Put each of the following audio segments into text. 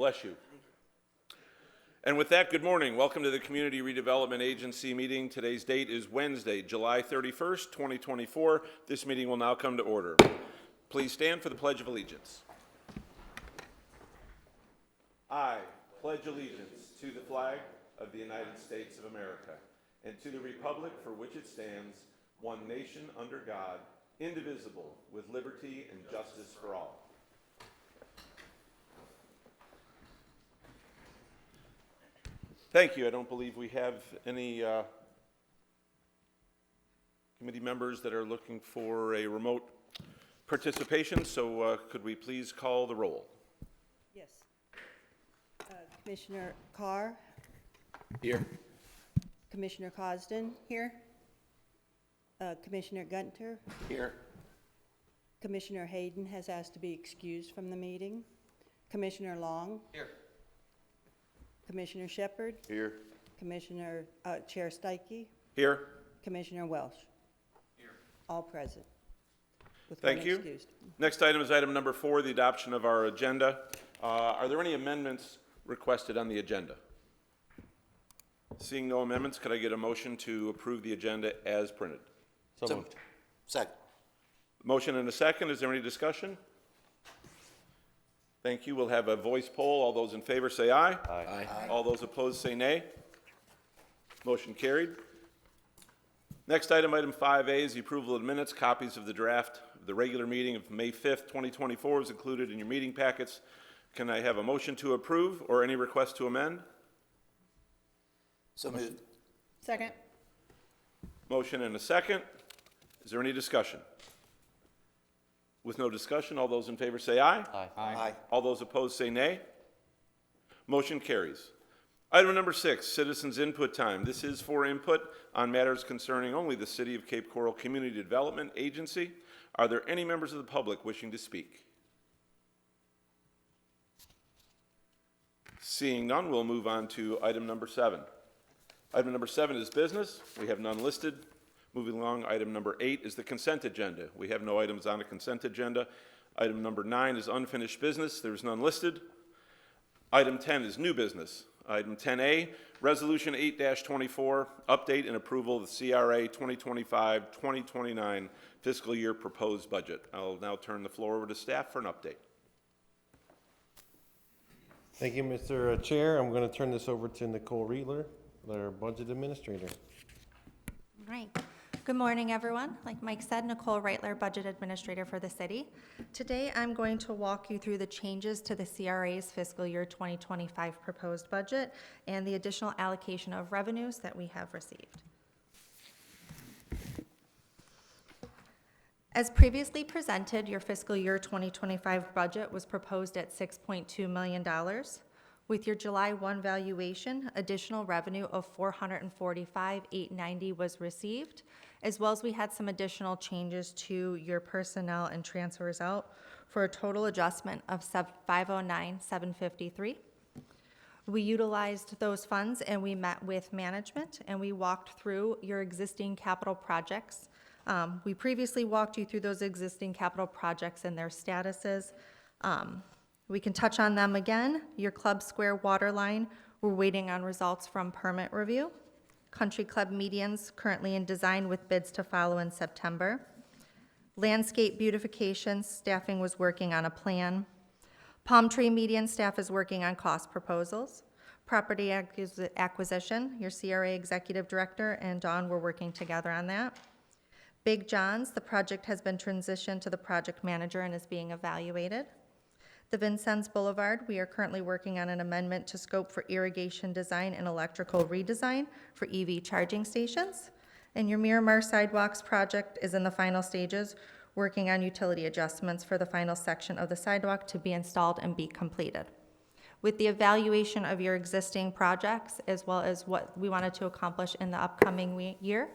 Bless you. And with that, good morning. Welcome to the Community Redevelopment Agency meeting. Today's date is Wednesday, July 31st, 2024. This meeting will now come to order. Please stand for the Pledge of Allegiance. I pledge allegiance to the flag of the United States of America and to the republic for which it stands, one nation under God, indivisible, with liberty and justice for all. Thank you. I don't believe we have any committee members that are looking for a remote participation, so could we please call the roll? Yes. Commissioner Carr? Here. Commissioner Cosden here? Commissioner Gunter? Here. Commissioner Hayden has asked to be excused from the meeting. Commissioner Long? Here. Commissioner Shepard? Here. Commissioner Chair Steiche? Here. Commissioner Welsh? Here. All present. With Thank one you. excused. Next item is item number 4, the adoption of our agenda. Are there any amendments requested on the agenda? Seeing no amendments, could I get a motion to approve the agenda as printed? So moved. Second. Motion and a second. Is there any discussion? Thank you. We'll have a voice poll. All those in favor say aye. Aye. All those opposed say nay. Motion carried. Next item, item 5A, is the approval of minutes. Copies of the draft of the regular meeting of May 5th, 2024 is included in your meeting packets. Can I have a motion to approve or any request to amend? So moved. Second. Motion and a second. Is there any discussion? With no discussion, all those in favor say aye. Aye. All those opposed say nay. Motion carries. Item number 6, citizens input time. This is for input on matters concerning only the City of Cape Coral Community Development Agency. Are there any members of the public wishing to speak? Seeing none, we'll move on to item number 7. Item number 7 is business. We have none listed. Moving along, item number 8 is the consent agenda. We have no items on the consent agenda. Item number 9 is unfinished business. There is none listed. Item 10 is new business. Item 10A, Resolution 8-24, update and approval of the CRA 2025-2029 fiscal year proposed budget. I'll now turn the floor over to staff for an update. Thank you, Mr. Chair. I'm going to turn this over to Nicole Riedler, our budget administrator. All right. Good morning, everyone. Like Mike said, Nicole Reitler, Budget Administrator for the city. Today, I'm going to walk you through the changes to the CRA's fiscal year 2025 proposed budget and the additional allocation of revenues that we have received. As previously presented, your fiscal year 2025 budget was proposed at $6.2 million. With your July 1 valuation, additional revenue of $445,890 was received, as well as we had some additional changes to your personnel and transfers out for a total adjustment of $509,753. We utilized those funds and we met with management and we walked through your existing capital projects. We previously walked you through those existing capital projects and their statuses. We can touch on them again. Your Club Square water line, we're waiting on results from permit review. Country Club medians currently in design with bids to follow in September. Landscape beautification, staffing was working on a plan. Palm Tree median, staff is working on cost proposals. Property acquisition, your CRA executive director and Dawn were working together on that. Big John's, the project has been transitioned to the project manager and is being evaluated. The Vincennes Boulevard, we are currently working on an amendment to scope for irrigation design and electrical redesign for EV charging stations. And your Miramar Sidewalks project is in the final stages, working on utility adjustments for the final section of the sidewalk to be installed and be completed. With the evaluation of your existing projects, as well as what we wanted to accomplish in the upcoming year,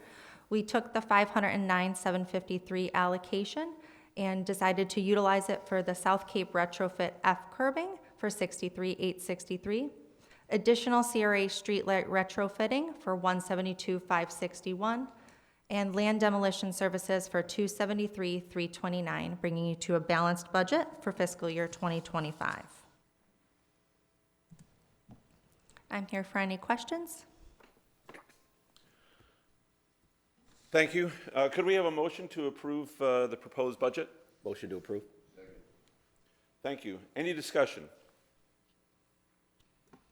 we took the $509,753 allocation and decided to utilize it for the South Cape retrofit F curbing for $63,863, additional CRA streetlight retrofitting for $172,561, and land demolition services for $273,329, bringing you to a balanced budget for fiscal year 2025. I'm here for any questions. Thank you. Could we have a motion to approve the proposed budget? Motion to approve. Thank you. Any discussion?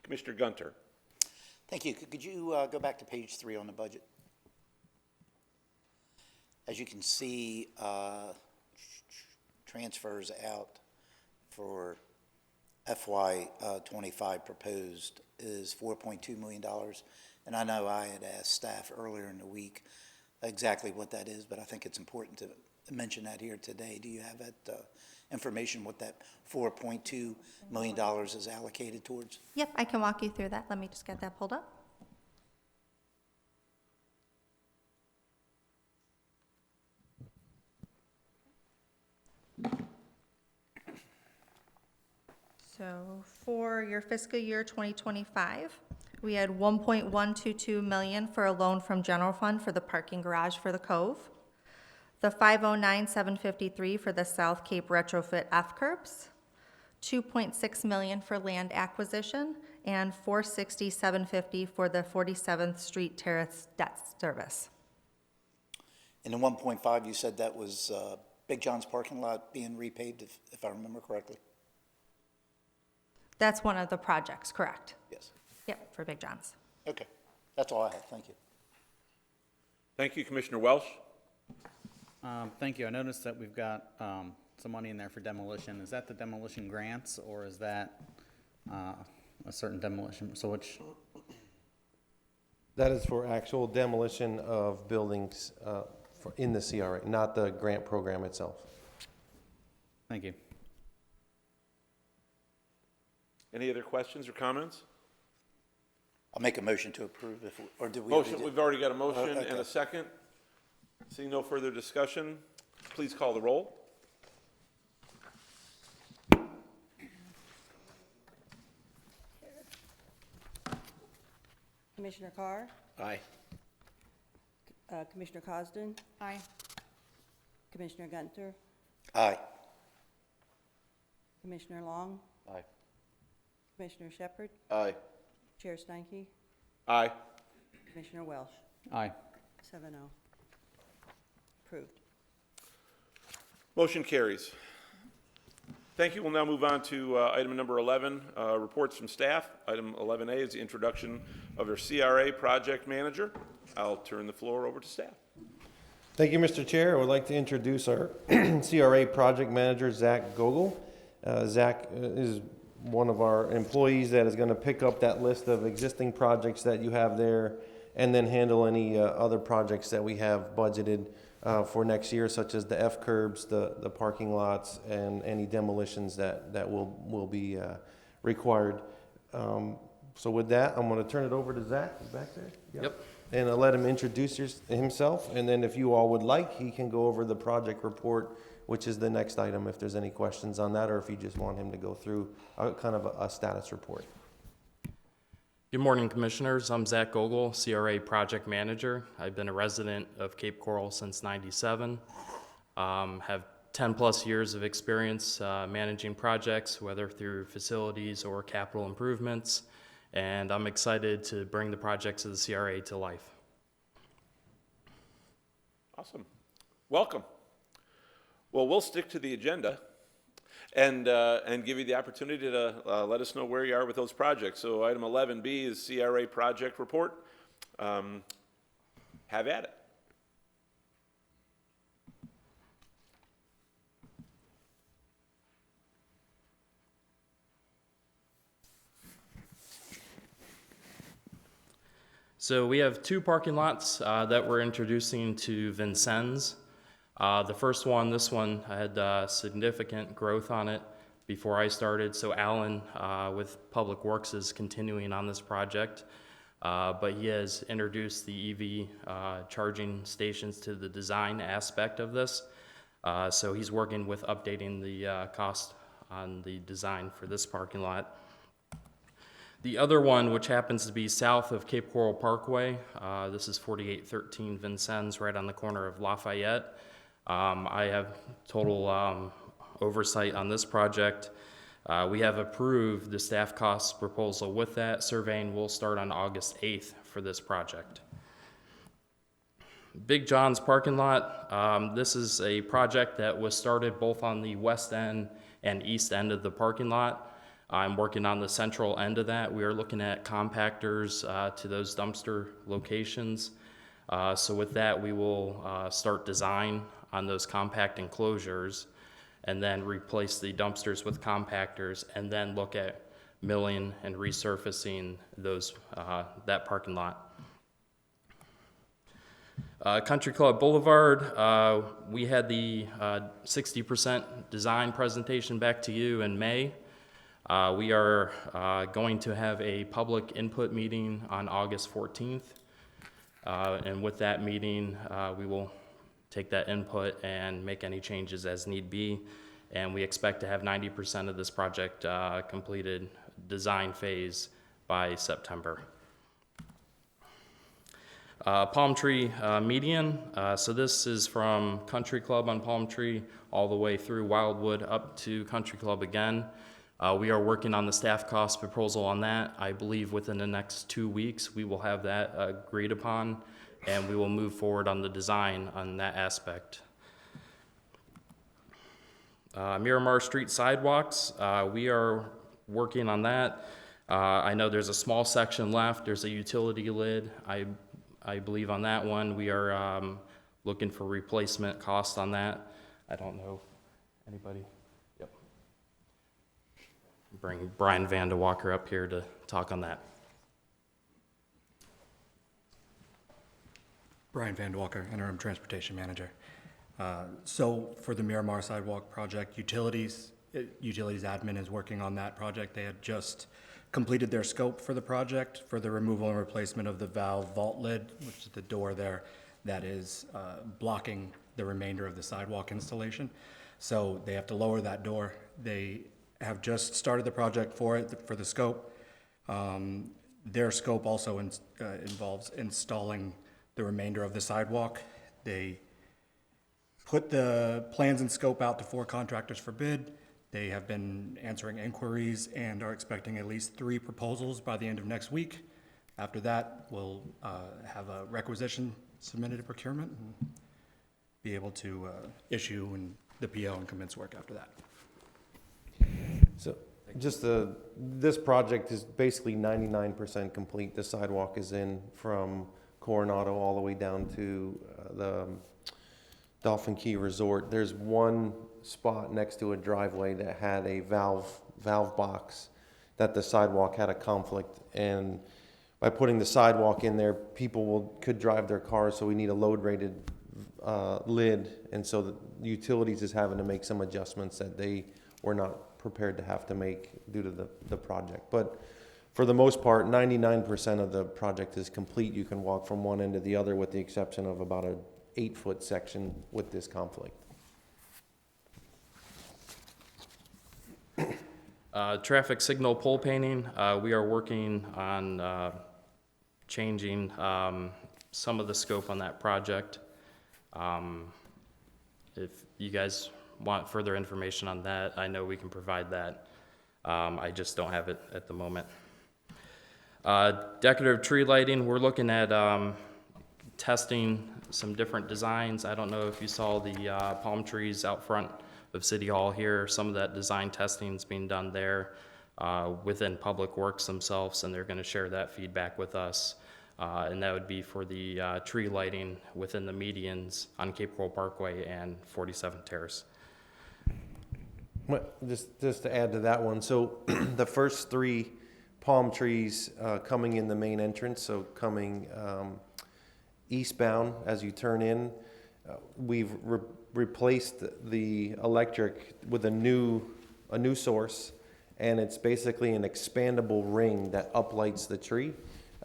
Commissioner Gunter. Thank you. Could you go back to page 3 on the budget? As you can see, transfers out for FY '25 proposed is $4.2 million. And I know I had asked staff earlier in the week exactly what that is, but I think it's important to mention that here today. Do you have that information, what that $4.2 million is allocated towards? Yep, I can walk you through that. Let me just get that pulled up. So for your fiscal year 2025, we had 1.122 million for a loan from general fund for the parking garage for the Cove, the 509,753 for the South Cape retrofit F curbs, 2.6 million for land acquisition, and 460,750 for the 47th Street Terrace debt service. In the 1.5, you said that was Big John's parking lot being repaved, if I remember correctly? That's one of the projects, correct? Yes. Yep, for Big John's. Okay. That's all I have. Thank you. Thank you, Commissioner Welsh. Thank you. I noticed that we've got some money in there for demolition. Is that the demolition grants, or is that a certain demolition? So which, That is for actual demolition of buildings in the CRA, not the grant program itself. thank you. Any other questions or comments? I'll make a motion to approve or do we? already Motion, do- we've already got a motion and okay. a second. Seeing no further discussion, please call the roll. Commissioner Carr? Aye. Commissioner Cosden? Aye. Commissioner Gunter? Aye. Commissioner Long? Aye. Commissioner Shepard? Aye. Chair Steinke? Aye. Commissioner Welsh? Aye. 7-0. Approved. Motion carries. Thank you. We'll now move on to item number 11, reports from staff. Item 11A is the introduction of their CRA project manager. I'll turn the floor over to staff. Thank you, Mr. Chair. I would like to introduce our CRA project manager, Zach Gogol. Zach is one of our employees that is going to pick up that list of existing projects that you have there and then handle any other projects that we have budgeted for next year, such as the F curbs, the parking lots, and any demolitions that will be required. So with that, I'm going to turn it over to Zach. Is back there? Yep. And I'll let him introduce himself, and then if you all would like, he can go over the project report, which is the next item, if there's any questions on that, or if you just want him to go through kind of a status report. Good morning, Commissioners. I'm Zach Gogol, CRA Project Manager. I've been a resident of Cape Coral since '97. Have 10 plus years of experience managing projects, whether through facilities or capital improvements, and I'm excited to bring the projects of the CRA to life. Awesome. Welcome. Well, we'll stick to the agenda and give you the opportunity to let us know where you are with those projects. So item 11B is CRA project report. Have at it. So we have two parking lots that we're introducing to Vincennes. The first one, this one had significant growth on it before I started, so Alan with Public Works is continuing on this project, but he has introduced the EV charging stations to the design aspect of this, so he's working with updating the cost on the design for this parking lot. The other one, which happens to be south of Cape Coral Parkway, this is 4813 Vincennes, right on the corner of Lafayette. I have total oversight on this project. We have approved the staff cost proposal with that. Surveying will start on August 8th for this project. Big John's parking lot. This is a project that was started both on the west end and east end of the parking lot. I'm working on the central end of that. We are looking at compactors to those dumpster locations. So with that, we will start design on those compact enclosures and then replace the dumpsters with compactors and then look at milling and resurfacing those, that parking lot. Country Club Boulevard, we had the 60% design presentation back to you in May. We are going to have a public input meeting on August 14th. And with that meeting, we will take that input and make any changes as need be. And we expect to have 90% of this project completed design phase by September. Palm Tree median. So this is from Country Club on Palm Tree all the way through Wildwood up to Country Club again. We are working on the staff cost proposal on that. I believe within the next 2 weeks we will have that agreed upon, and we will move forward on the design on that aspect. Miramar Street sidewalks, we are working on that. I know there's a small section left. There's a utility lid. I believe on that one, we are looking for replacement cost on that. I don't know, anybody? Yep. Bring Brian Vandewalker up here to talk on that. Brian Vandewalker, Interim Transportation Manager. So for the Miramar Sidewalk project, utilities admin is working on that project. They had just completed their scope for the project for the removal and replacement of the valve vault lid, which is the door there that is blocking the remainder of the sidewalk installation. So they have to lower that door. They have just started the project for the scope. Their scope also involves installing the remainder of the sidewalk. They put the plans and scope out to 4 contractors for bid. They have been answering inquiries and are expecting at least 3 proposals by the end of next week. After that, we'll have a requisition submitted to procurement and be able to issue the PO and commence work after that. So just this project is basically 99% complete. The sidewalk is in from Coronado all the way down to the Dolphin Key Resort. There's one spot next to a driveway that had a valve box that the sidewalk had a conflict, and by putting the sidewalk in there, people could drive their cars, so we need a load rated lid, and so the utilities is having to make some adjustments that they were not prepared to have to make due to the project. But for the most part, 99% of the project is complete. You can walk from one end to the other with the exception of about a 8-foot section with this conflict. Traffic signal pole painting, we are working on changing some of the scope on that project. If you guys want further information on that, I know we can provide that. I just don't have it at the moment. Decorative tree lighting, we're looking at testing some different designs. I don't know if you saw the palm trees out front of City Hall here. Some of that design testing is being done there within Public Works themselves, and they're going to share that feedback with us. And that would be for the tree lighting within the medians on Cape Coral Parkway and 47th Terrace. Just to add to that one, so the first 3 palm trees coming in the main entrance, so coming eastbound as you turn in, we've replaced the electric with a new source, and it's basically an expandable ring that uplights the tree.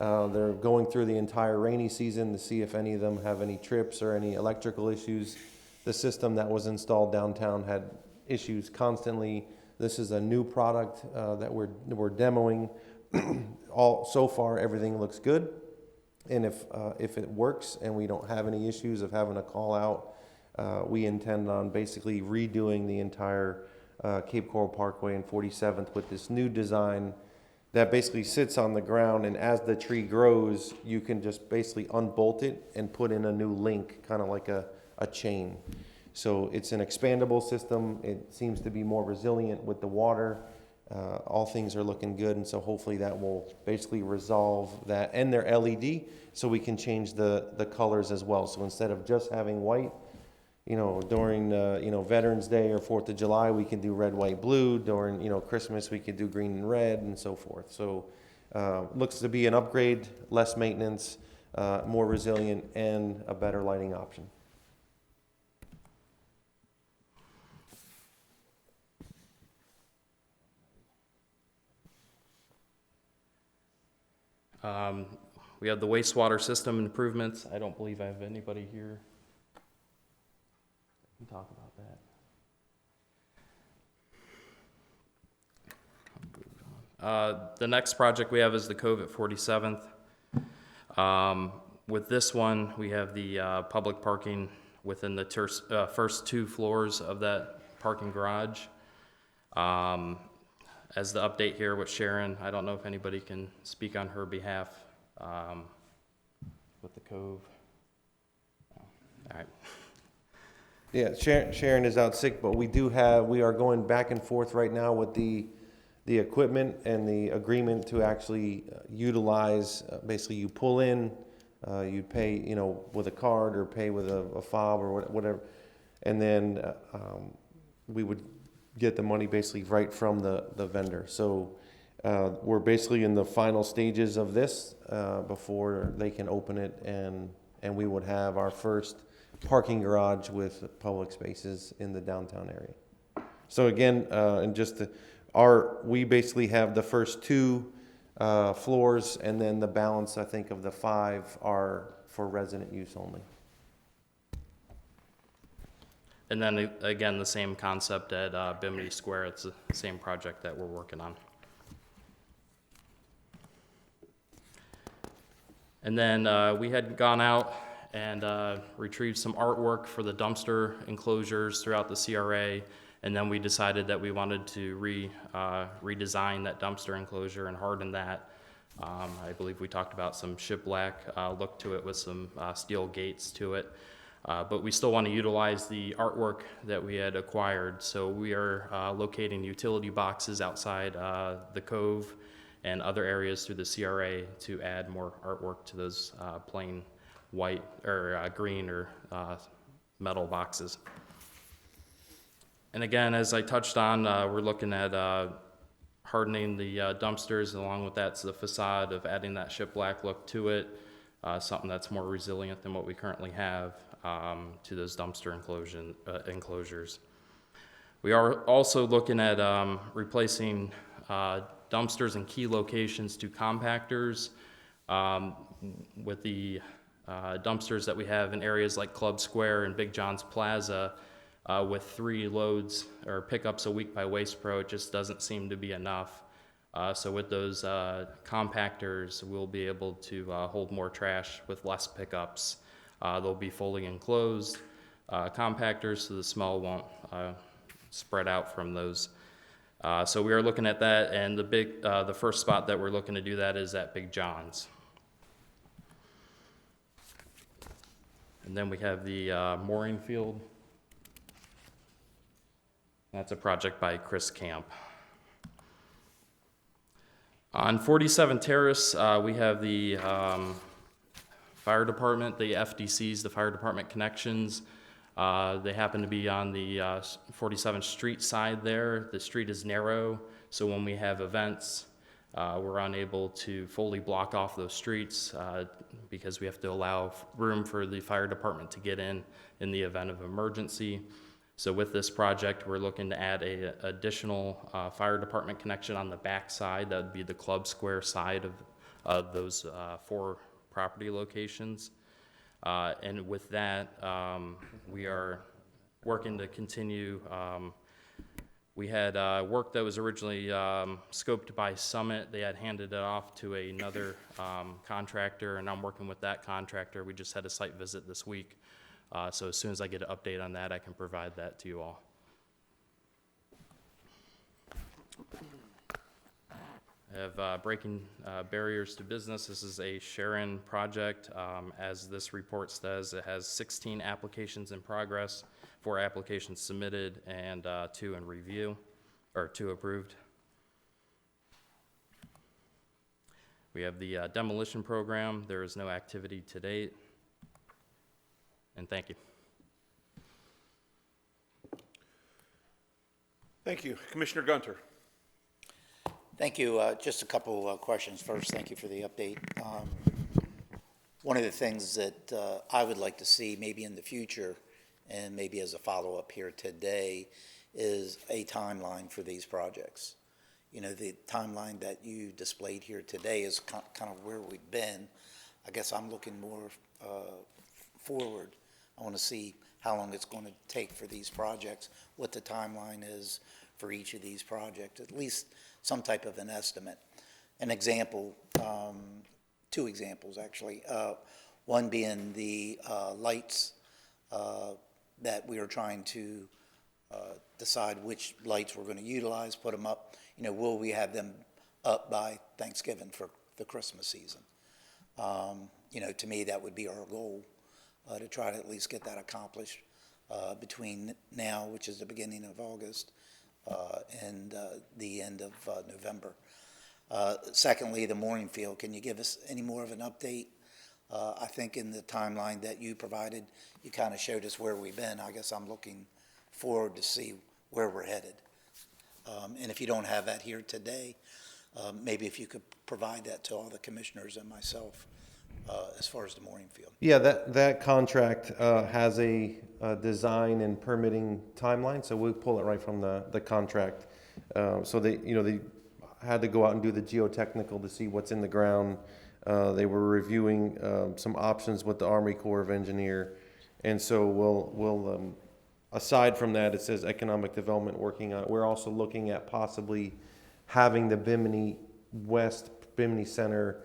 They're going through the entire rainy season to see if any of them have any trips or any electrical issues. The system that was installed downtown had issues constantly. This is a new product that we're demoing. So far, everything looks good. And if it works and we don't have any issues of having to call out, we intend on basically redoing the entire Cape Coral Parkway and 47th with this new design that basically sits on the ground, and as the tree grows, you can just basically unbolt it and put in a new link, kind of like a chain. So it's an expandable system. It seems to be more resilient with the water. All things are looking good, and so hopefully that will basically resolve that. And they're LED, so we can change the colors as well. So instead of just having white, during Veterans Day or 4th of July, we can do red, white, blue. During Christmas, we could do green and red, and so forth. So looks to be an upgrade, less maintenance, more resilient, and a better lighting option. We have the wastewater system improvements. I don't believe I have anybody here who can talk about that. The next project we have is the Cove at 47th. With this one, we have the public parking within the first 2 floors of that parking garage. As the update here with Sharon, I don't know if anybody can speak on her behalf with the Cove. All right. Yeah, Sharon is out sick, but we are going back and forth right now with the equipment and the agreement to actually utilize, basically you pull in, you pay, with a card or pay with a fob or whatever, and then we would get the money basically right from the vendor. So we're basically in the final stages of this before they can open it, and we would have our first parking garage with public spaces in the downtown area. So again, and we basically have the first 2 floors, and then the balance, I think, of the 5 are for resident use only. And then again, the same concept at Bimini Square. It's the same project that we're working on. And then we had gone out and retrieved some artwork for the dumpster enclosures throughout the CRA. And then we decided that we wanted to redesign that dumpster enclosure and harden that. I believe we talked about some shiplap look to it with some steel gates to it. But we still want to utilize the artwork that we had acquired. So we are locating utility boxes outside the Cove and other areas through the CRA to add more artwork to those plain white or green or metal boxes. And again, as I touched on, we're looking at hardening the dumpsters. Along with that's the facade of adding that shiplap look to it, something that's more resilient than what we currently have. To those dumpster enclosures. We are also looking at replacing dumpsters in key locations to compactors with the dumpsters that we have in areas like Club Square and Big John's Plaza with 3 loads or pickups a week by Waste Pro. It just doesn't seem to be enough. So with those compactors, we'll be able to hold more trash with less pickups. They'll be fully enclosed compactors, so the smell won't spread out from those. So we are looking at that, and the first spot that we're looking to do that is at Big John's. And then we have the mooring field. That's a project by Chris Camp. On 47 Terrace, we have the fire department, the FDCs, the fire department connections. They happen to be on the 47th Street side there. The street is narrow, so when we have events, we're unable to fully block off those streets because we have to allow room for the fire department to get in the event of emergency. So with this project, we're looking to add an additional fire department connection on the back side. That would be the Club Square side of those 4 property locations. And with that, we are working to continue. We had work that was originally scoped by Summit. They had handed it off to another contractor, and I'm working with that contractor. We just had a site visit this week. So as soon as I get an update on that, I can provide that to you all. I have Breaking Barriers to Business. This is a Sharon project. As this report says, it has 16 applications in progress, 4 applications submitted, and 2 in review, or 2 approved. We have the demolition program. There is no activity to date. And thank you. Thank you. Commissioner Gunter. Thank you. Just a couple questions. First, thank you for the update. One of the things that I would like to see maybe in the future, and maybe as a follow-up here today, is a timeline for these projects. You know, the timeline that you displayed here today is kind of where we've been. I guess I'm looking more forward. I want to see how long it's going to take for these projects, what the timeline is for each of these projects, at least some type of an estimate. An example, 2 examples actually. One being the lights that we are trying to decide which lights we're going to utilize, put them up. You know, will we have them up by Thanksgiving for the Christmas season? You know, to me, that would be our goal, to try to at least get that accomplished between now, which is the beginning of August, and the end of November. Secondly, the mooring field. Can you give us any more of an update? I think in the timeline that you provided, you kind of showed us where we've been. I guess I'm looking forward to see where we're headed. And if you don't have that here today, maybe if you could provide that to all the commissioners and myself as far as the mooring field. Yeah, that contract has a design and permitting timeline, so we'll pull it right from the contract. So they had to go out and do the geotechnical to see what's in the ground. They were reviewing some options with the Army Corps of Engineer, and so we'll aside from that, it says economic development working on it. We're also looking at possibly having the Bimini West, Bimini Center,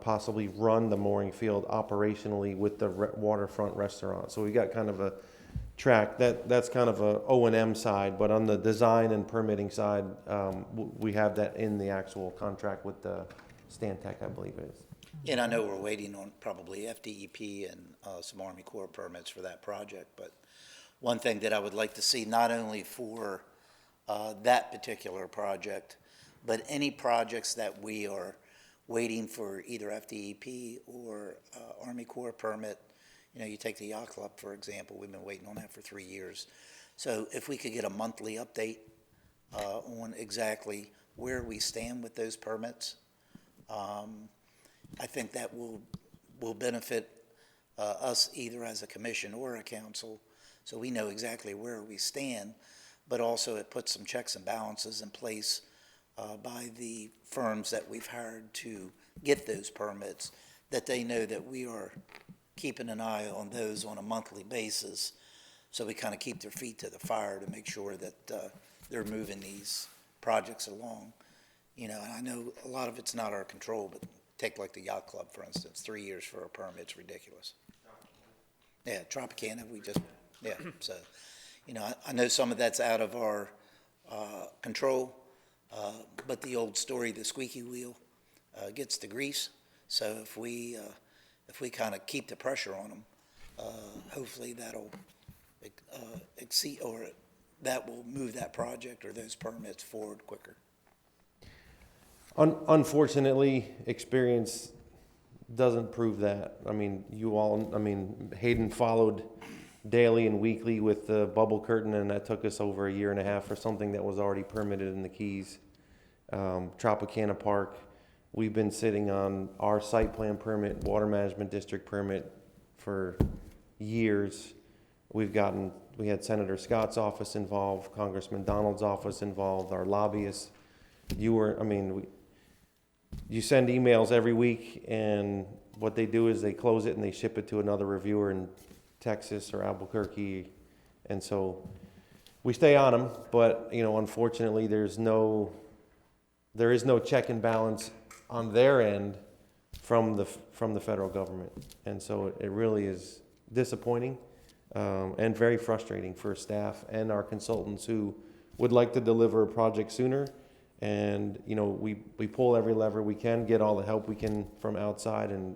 possibly run the mooring field operationally with the waterfront restaurant. So we got kind of a track that's kind of a O&M side, but on the design and permitting side, we have that in the actual contract with the Stantec, I believe it is. And I know we're waiting on probably FDEP and some Army Corps permits for that project, but one thing that I would like to see, not only for that particular project, but any projects that we are waiting for either FDEP or Army Corps permit. You know, you take the yacht club, for example, we've been waiting on that for 3 years. So if we could get a monthly update on exactly where we stand with those permits, I think that will benefit us either as a commission or a council, so we know exactly where we stand, but also it puts some checks and balances in place by the firms that we've hired to get those permits, that they know that we are keeping an eye on those on a monthly basis, so we kind of keep their feet to the fire to make sure that they're moving these projects along. You know, and I know a lot of it's not our control, but take like the yacht club, for instance, 3 years for a permit, it's ridiculous. Yeah, Tropicana, yeah, so, you know, I know some of that's out of our control, but the old story, the squeaky wheel gets the grease. So if we kind of keep the pressure on them, hopefully that'll exceed, or that will move that project or those permits forward quicker. Unfortunately, experience doesn't prove that. I mean, Hayden followed daily and weekly with the bubble curtain, and that took us over 1.5 years for something that was already permitted in the Keys. Tropicana Park, we've been sitting on our site plan permit, water management district permit for years. We had Senator Scott's office involved, Congressman Donald's office involved, our lobbyists. You send emails every week, and what they do is they close it and they ship it to another reviewer in Texas or Albuquerque, and so we stay on them. But unfortunately, there is no check and balance on their end from the federal government, and so it really is disappointing and very frustrating for staff and our consultants who would like to deliver a project sooner, And, you know, we pull every lever we can, get all the help we can from outside, and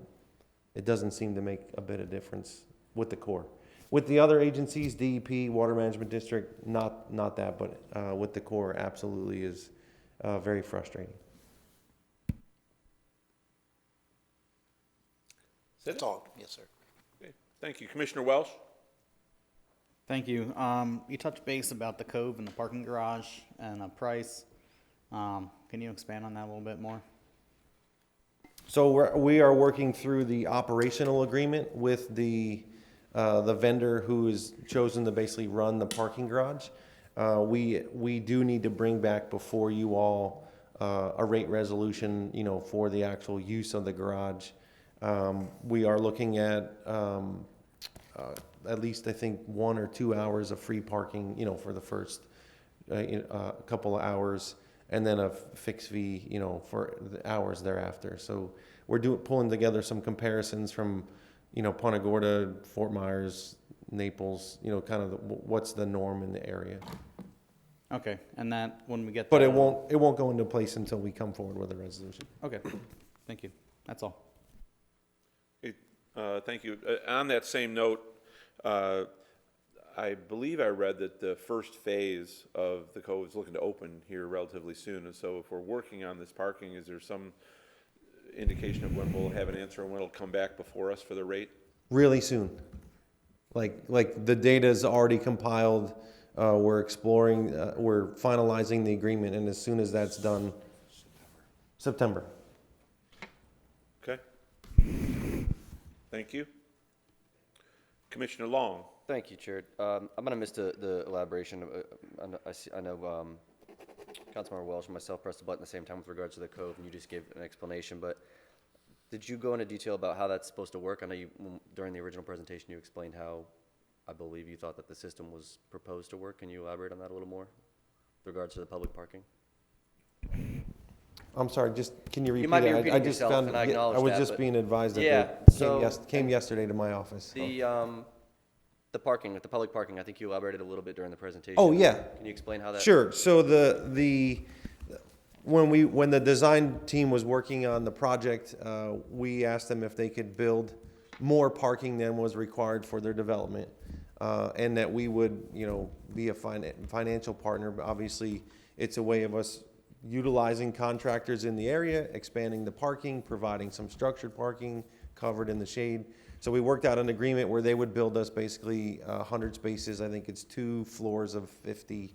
it doesn't seem to make a bit of difference with the Corps. With the other agencies, DEP, Water Management District, not that, but with the Corps, absolutely is very frustrating. That's all. Yes, sir. Okay, thank you. Commissioner Welsh? Thank you. You touched base about the Cove and the parking garage and a price. Can you expand on that a little bit more? So we are working through the operational agreement with the vendor who is chosen to basically run the parking garage. We do need to bring back before you all a rate resolution, you know, for the actual use of the garage. We are looking at least, I think, 1 or 2 hours of free parking, you know, for the first couple of hours, and then a fixed fee, you know, for the hours thereafter. So we're pulling together some comparisons from, you know, Punta Gorda, Fort Myers, Naples, you know, kind of what's the norm in the area. Okay, and that, when we get But that- it won't go into place until we come forward with a resolution. Okay, thank you. That's all. Okay, thank you. On that same note, I believe I read that the first phase of the Cove is looking to open here relatively soon. And so if we're working on this parking, is there some indication of when we'll have an answer and when it'll come back before us for the rate? Really soon. Like the data is already compiled. We're exploring, we're finalizing the agreement, and as soon as that's done, September. Okay. Thank you. Commissioner Long. Thank you, Chair. I'm going to miss the elaboration. I know Councilmember Welsh and myself pressed the button at the same time with regards to the Cove, and you just gave an explanation. But did you go into detail about how that's supposed to work? I know during the original presentation you explained how I believe you thought that the system was proposed to work. Can you elaborate on that a little more with regards to the public parking? I'm sorry, just, can you repeat it? might be I repeating just yourself, found, and I acknowledge I was that, just but- being advised that Yeah, came yesterday to my office. so. The parking, the public parking, I think you elaborated a little bit during the presentation. Oh, yeah. Can you explain how that? Sure. So when the design team was working on the project, we asked them if they could build more parking than was required for their development, and that we would, you know, be a financial partner. But obviously, it's a way of us utilizing contractors in the area, expanding the parking, providing some structured parking covered in the shade. So we worked out an agreement where they would build us basically 100 spaces. I think it's 2 floors of 50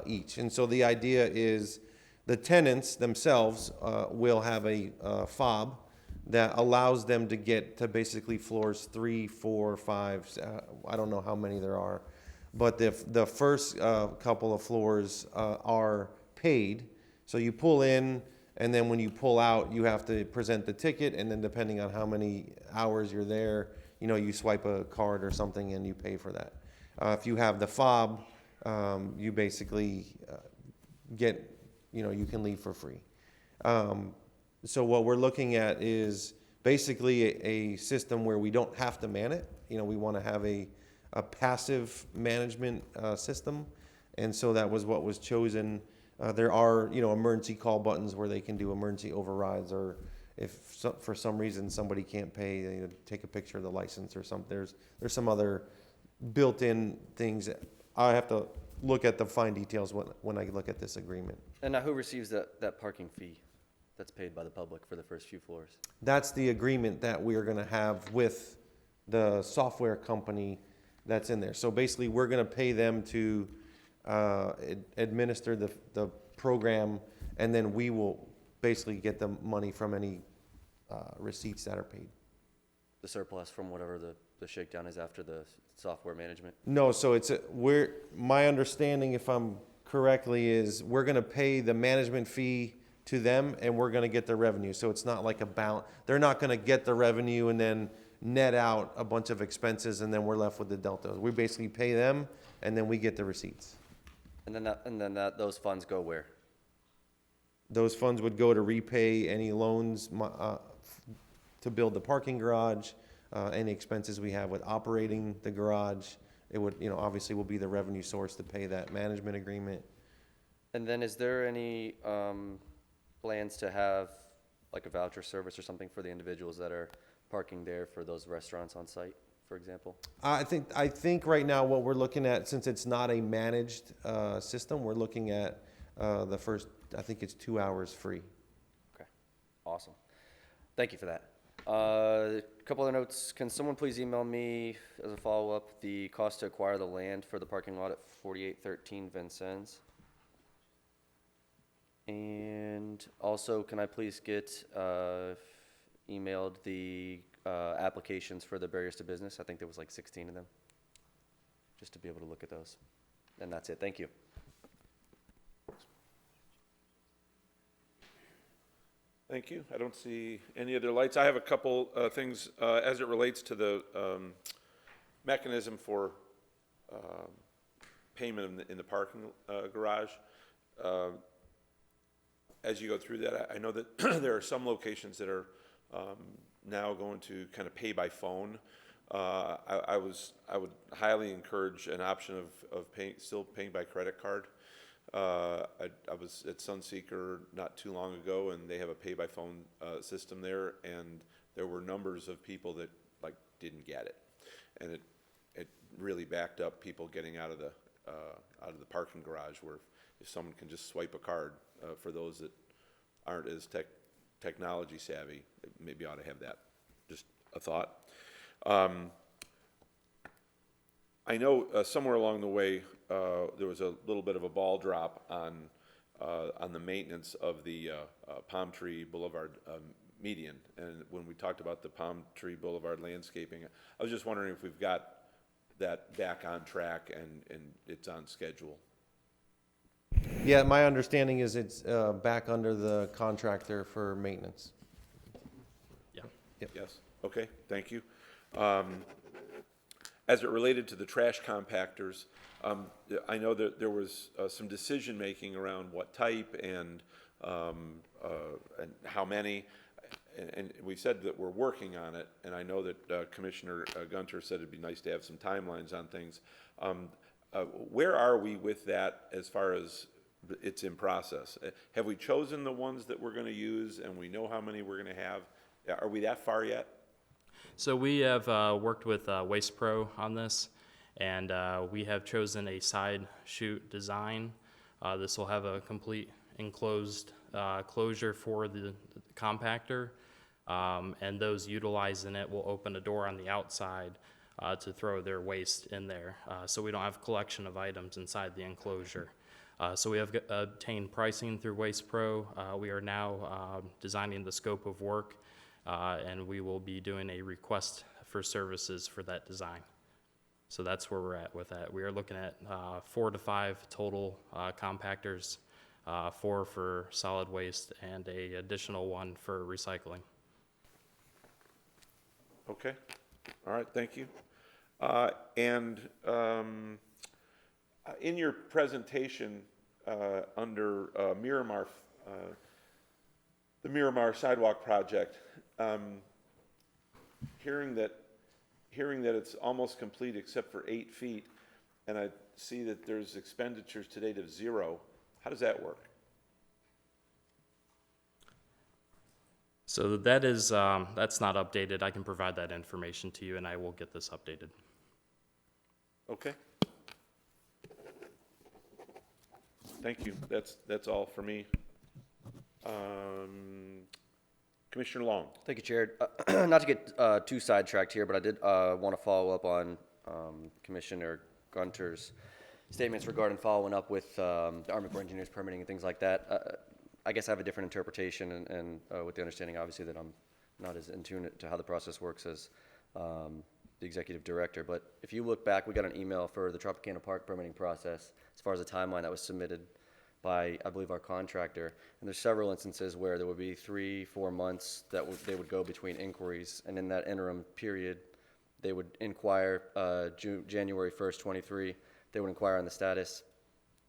each. And so the idea is the tenants themselves will have a fob that allows them to get to basically floors 3, 4, 5. I don't know how many there are, but the first couple of floors are paid. So you pull in, and then when you pull out, you have to present the ticket, and then depending on how many hours you're there, you know, you swipe a card or something and you pay for that. If you have the fob, you basically get, you know, you can leave for free. So what we're looking at is basically a system where we don't have to man it. You know, we want to have a passive management system, and so that was what was chosen. There are, you know, emergency call buttons where they can do emergency overrides, or if for some reason somebody can't pay, you know, take a picture of the license or something. There's some other built-in things that I have to look at the fine details when I look at this agreement. And now who receives that parking fee that's paid by the public for the first few floors? That's the agreement that we are going to have with the software company that's in there. So basically, we're going to pay them to administer the program, and then we will basically get the money from any receipts that are paid. The surplus from whatever the shakedown is after the software management? No, so my understanding, if I'm correctly, is we're going to pay the management fee to them, and we're going to get the revenue. So it's not like they're not going to get the revenue and then net out a bunch of expenses, and then we're left with the delta. We basically pay them, and then we get the receipts. And then those funds go where? Those funds would go to repay any loans to build the parking garage, any expenses we have with operating the garage. It would, you know, obviously will be the revenue source to pay that management agreement. And then is there any plans to have like a voucher service or something for the individuals that are parking there for those restaurants on site, for example? I think right now what we're looking at, since it's not a managed system, we're looking at the first, I think it's 2 hours free. Okay, awesome. Thank you for that. A couple other notes. Can someone please email me as a follow-up the cost to acquire the land for the parking lot at 4813 Vincennes? And also, can I please get emailed the applications for the barriers to business? I think there was like 16 of them, just to be able to look at those. And that's it. Thank you. Thank you. I don't see any other lights. I have a couple things as it relates to the mechanism for payment in the parking garage. As you go through that, I know that there are some locations that are now going to kind of pay by phone. I would highly encourage an option of still paying by credit card. I was at Sunseeker not too long ago, and they have a pay-by-phone system there, and there were numbers of people that like didn't get it, and it really backed up people getting out of the parking garage, where if someone can just swipe a card, for those that aren't as technology savvy, maybe ought to have that. Just a thought. I know somewhere along the way there was a little bit of a ball drop on the maintenance of the Palm Tree Boulevard median, and when we talked about the Palm Tree Boulevard landscaping, I was just wondering if we've got that back on track and it's on schedule. Yeah, my understanding is it's back under the contractor for maintenance. Yeah. Yep. Yes, okay, thank you. As it related to the trash compactors, I know that there was some decision-making around what type and how many, and we said that we're working on it, and I know that Commissioner Gunter said it'd be nice to have some timelines on things. Where are we with that as far as it's in process? Have we chosen the ones that we're going to use, and we know how many we're going to have? Are we that far yet? So we have worked with Waste Pro on this, and we have chosen a side chute design. This will have a complete enclosed closure for the compactor, and those utilizing it will open a door on the outside to throw their waste in there. So we don't have a collection of items inside the enclosure. So we have obtained pricing through Waste Pro. We are now designing the scope of work, and we will be doing a request for services for that design. So that's where we're at with that. We are looking at 4 to 5 total compactors, 4 for solid waste and a additional 1 for recycling. Okay, all right, thank you. And in your presentation under Miramar, the Miramar Sidewalk Project, hearing that it's almost complete except for 8 feet, and I see that there's expenditures to date of 0. How does that work? So that is, that's not updated. I can provide that information to you, and I will get this updated. Okay. Thank you. That's all for me. Commissioner Long. Thank you, Chair. Not to get too sidetracked here, but I did want to follow up on Commissioner Gunter's statements regarding following up with the Army Corps of Engineers permitting and things like that. I guess I have a different interpretation, and with the understanding, obviously, that I'm not as in tune to how the process works as the executive director. But if you look back, we got an email for the Tropicana Park permitting process as far as the timeline that was submitted by, I believe, our contractor. And there's several instances where there would be 3-4 months that they would go between inquiries, and in that interim period, they would inquire January 1st, 23. They would inquire on the status.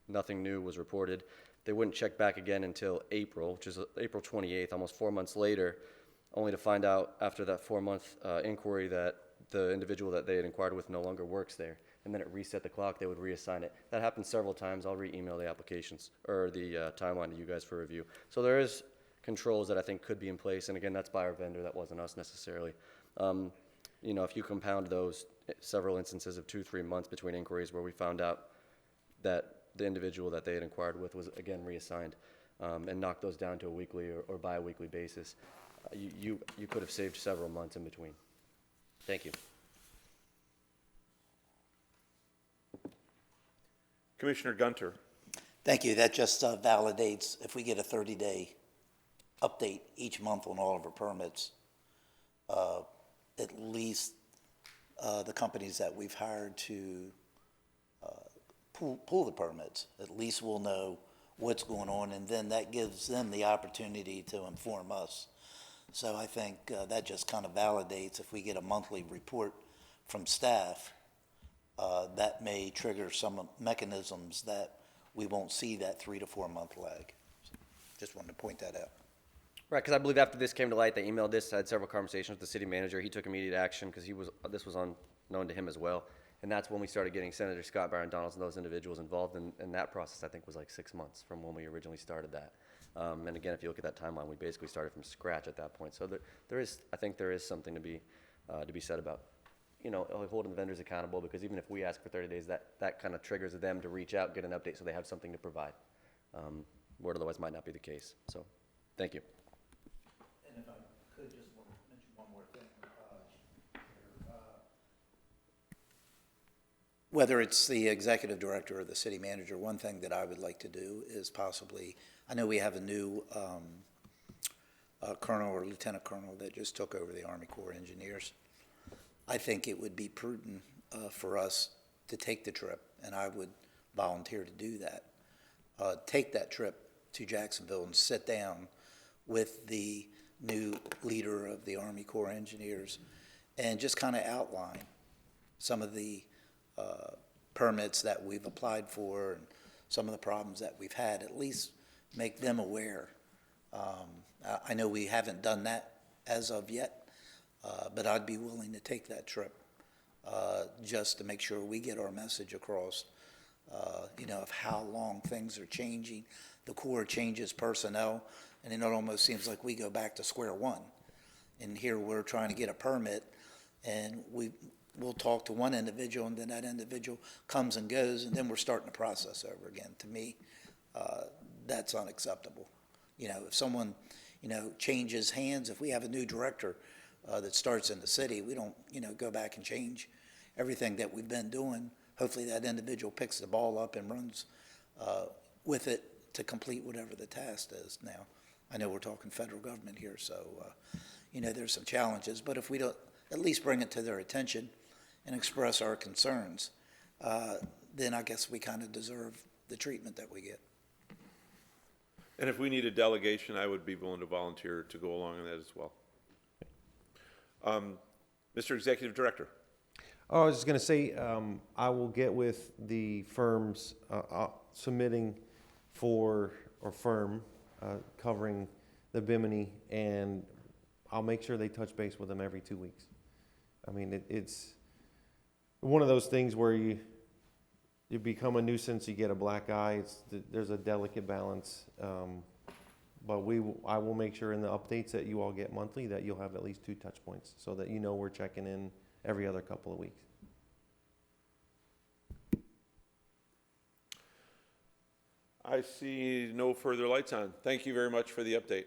Nothing new was reported. They wouldn't check back again until April, which is April 28th, almost 4 months later, only to find out after that 4-month inquiry that the individual that they had inquired with no longer works there. and then it reset the clock, they would reassign it. That happened several times. I'll re-email the applications, or the timeline to you guys for review. So there is controls that I think could be in place, and again, that's by our vendor, that wasn't us necessarily. You know, if you compound those several instances of 2-3 months between inquiries where we found out that the individual that they had inquired with was again reassigned, and knocked those down to a weekly or bi-weekly basis, you could have saved several months in between. Thank you. Commissioner Gunter. Thank you. That just validates, if we get a 30-day update each month on all of our permits, at least the companies that we've hired to pull the permits, at least we'll know what's going on, and then that gives them the opportunity to inform us. So I think that just kind of validates, if we get a monthly report from staff, that may trigger some mechanisms that we won't see that 3 to 4 month lag. Just wanted to point that out. Right, because I believe after this came to light, they emailed this. I had several conversations with the city manager. He took immediate action because this was unknown to him as well. And that's when we started getting Senator Scott Byron Donalds and those individuals involved. And that process, I think, was like 6 months from when we originally stared that. And again, if you look at that timeline, we basically started from scratch at that point. So I think there is something to be said about, you know, holding the vendors accountable, because even if we ask for 30 days, that kind of triggers them to reach out, get an update so they have something to provide. Where otherwise might not be the case. So, thank you. And if I could just mention one more thing. Whether it's the executive director or the city manager, one thing that I would like to do is possibly, I know we have a new colonel or lieutenant colonel that just took over the Army Corps of Engineers. I think it would be prudent for us to take the trip, and I would volunteer to do that. Take that trip to Jacksonville and sit down with the new leader of the Army Corps of Engineers and just kind of outline some of the permits that we've applied for and some of the problems that we've had, at least make them aware. I know we haven't done that as of yet, but I'd be willing to take that trip just to make sure we get our message across, you know, of how long things are changing. The Corps changes personnel, and it almost seems like we go back to square one. And here we're trying to get a permit, and we'll talk to one individual, and then that individual comes and goes, and then we're starting the process over again. To me, that's unacceptable. You know, if someone, you know, changes hands, if we have a new director that starts in the city, we don't, you know, go back and change everything that we've been doing. Hopefully that individual picks the ball up and runs with it to complete whatever the task is. Now, I know we're talking federal government here, so, you know, there's some challenges, but if we don't at least bring it to their attention and express our concerns, then I guess we kind of deserve the treatment that we get. And if we need a delegation, I would be willing to volunteer to go along on that as well. Mr. Executive Director. Oh, I was just going to say, I will get with the firms submitting for, or firm covering the Bimini, and I'll make sure they touch base with them every 2 weeks. I mean, it's one of those things where you become a nuisance, you get a black eye. There's a delicate balance, but I will make sure in the updates that you all get monthly that you'll have at least 2 touch points, so that you know we're checking in every other couple of weeks. I see no further lights on. Thank you very much for the update.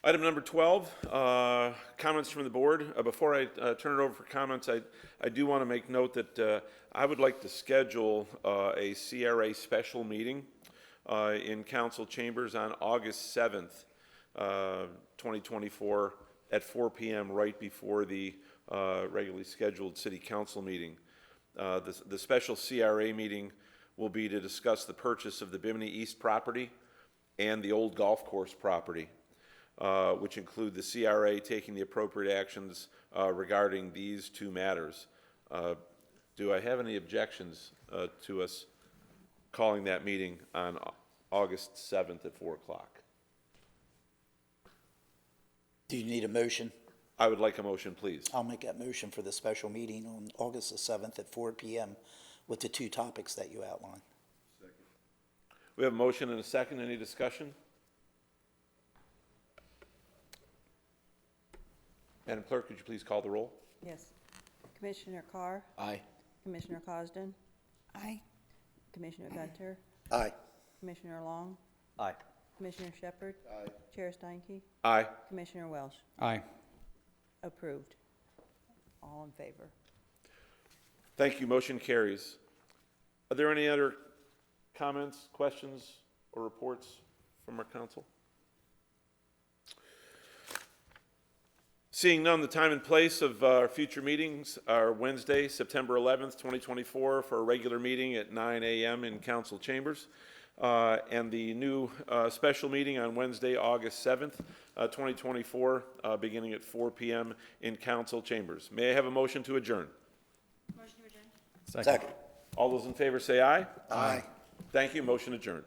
Item number 12, comments from the board. Before I turn it over for comments, I do want to make note that I would like to schedule a CRA special meeting in council chambers on August 7th, 2024 at 4 p.m. right before the regularly scheduled city council meeting. The special CRA meeting will be to discuss the purchase of the Bimini East property and the old golf course property, which include the CRA taking the appropriate actions regarding these 2 matters. Do I have any objections to us calling that meeting on August 7th at 4 o'clock? Do you need a motion? I would like a motion, please. I'll make that motion for the special meeting on August the 7th at 4 PM with the 2 topics that you outlined. We have a motion and a second. Any discussion? Madam Clerk, could you please call the roll? Yes. Commissioner Carr? Aye. Commissioner Cosden? Aye. Commissioner Gunter? Aye. Commissioner Long? Aye. Commissioner Shepard? Chair Steinke? Aye. Commissioner Welsh? Aye. Approved. All in favor. Thank you. Motion carries. Are there any other comments, questions, or reports from our council? Seeing none, the time and place of our future meetings are Wednesday, September 11th, 2024, for a regular meeting at 9 a.m. in council chambers, and the new special meeting on Wednesday, August 7th, 2024, beginning at 4 p.m. in council chambers. May I have a motion to adjourn? Second. All those in favor say aye. Aye. Thank you. Motion adjourned.